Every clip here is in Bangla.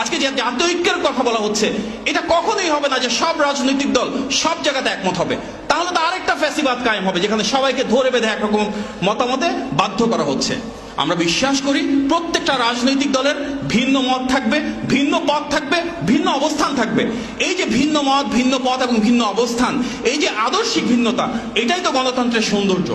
আজকে যে জাতীয় ঐক্যের কথা বলা হচ্ছে, এটা কখনোই হবে না যে সব রাজনৈতিক দল সব জায়গাতে একমত হবে। তাহলে তো আরেকটা ফ্যাসিবাদ কায়েম হবে, যেখানে সবাইকে ধরে বেঁধে একরকম মতামতে বাধ্য করা হচ্ছে। আমরা বিশ্বাস করি প্রত্যেকটা রাজনৈতিক দলের ভিন্ন মত থাকবে, ভিন্ন পথ থাকবে, ভিন্ন অবস্থান থাকবে। এই যে ভিন্ন মত, ভিন্ন পথ এবং ভিন্ন অবস্থান, এই যে আদর্শিক ভিন্নতা, এটাই তো গণতন্ত্রের সৌন্দর্য।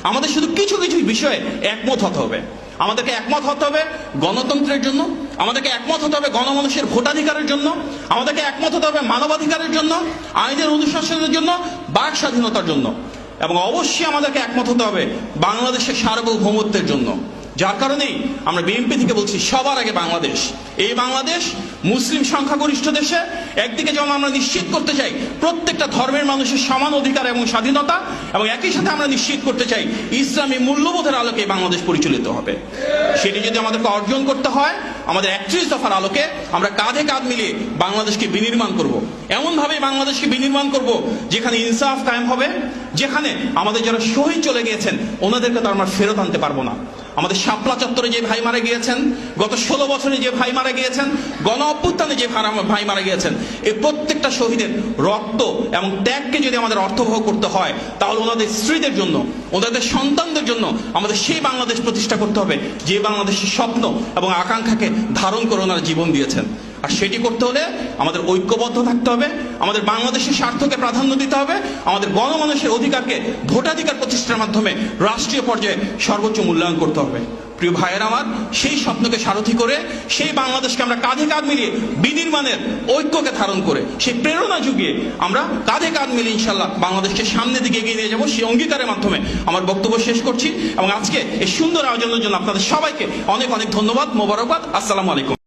আমাদের শুধু কিছু কিছু বিষয়ে একমত হতে হবে। আমাদেরকে একমত হতে হবে গণতন্ত্রের জন্য, আমাদেরকে একমত হতে হবে গণমানুষের ভোটাধিকারের জন্য, আমাদেরকে একমত হতে হবে মানবাধিকারের জন্য, আইনের অনুশাসনের জন্য, বাক স্বাধীনতার জন্য, এবং অবশ্যই আমাদেরকে একমত হতে হবে বাংলাদেশের সার্বভৌমত্বের জন্য। যার কারণেই আমরা বিএনপি থেকে বলছি, সবার আগে বাংলাদেশ। এই বাংলাদেশ মুসলিম সংখ্যাগরিষ্ঠ দেশে একদিকে যেমন আমরা নিশ্চিত করতে চাই প্রত্যেকটা ধর্মের মানুষের সমান অধিকার এবং স্বাধীনতা, এবং একই সাথে আমরা নিশ্চিত করতে চাই ইসলামী মূল্যবোধের আলোকে বাংলাদেশ পরিচালিত হবে। সেটি যদি আমাদেরকে অর্জন করতে হয়, আমাদের 31 দফার আলোকে আমরা কাঁধে কাঁধ মিলিয়ে বাংলাদেশকে বিনির্মাণ করব। এমনভাবে বাংলাদেশকে বিনির্মাণ করব যেখানে ইনসাফ কায়েম হবে, যেখানে আমাদের যারা শহীদ চলে গিয়েছেন ওনাদেরকে তো আমরা ফেরত আনতে পারবো না। আমাদের শাপলা চত্বরে যে ভাই মারা গিয়েছেন, গত 16 বছরে যে ভাই মারা গিয়েছেন, গণ অভ্যুত্থানে যে ভাই মারা গিয়েছেন, এই প্রত্যেকটা শহীদের রক্ত এবং ত্যাগকে যদি আমাদের অর্থবহ করতে হয়, তাহলে ওনাদের স্ত্রীদের জন্য, ওনাদের সন্তানদের জন্য আমাদের সেই বাংলাদেশ প্রতিষ্ঠা করতে হবে যে বাংলাদেশের স্বপ্ন এবং আকাঙ্ক্ষাকে ধারণ করে ওনারা জীবন দিয়েছেন। আর সেটি করতে হলে আমাদের ঐক্যবদ্ধ থাকতে হবে, আমাদের বাংলাদেশের স্বার্থকে প্রাধান্য দিতে হবে, আমাদের গণমানুষের অধিকারকে ভোটাধিকার প্রতিষ্ঠার মাধ্যমে রাষ্ট্রীয় পর্যায়ে সর্বোচ্চ মূল্যায়ন করতে হবে। প্রিয় ভাইয়ের আমার, সেই স্বপ্নকে সারথি করে, সেই বাংলাদেশকে আমরা কাঁধে কাঁধ মিলিয়ে বিনির্মাণের ঐক্যকে ধারণ করে, সেই প্রেরণা যুগিয়ে আমরা কাঁধে কাঁধ মিলিয়ে ইনশাল্লাহ বাংলাদেশকে সামনের দিকে এগিয়ে নিয়ে যাবো। সেই অঙ্গীকারের মাধ্যমে আমার বক্তব্য শেষ করছি, এবং আজকে এই সুন্দর আয়োজনের জন্য আপনাদের সবাইকে অনেক অনেক ধন্যবাদ, মোবারকবাদ। আসসালামু আলাইকুম।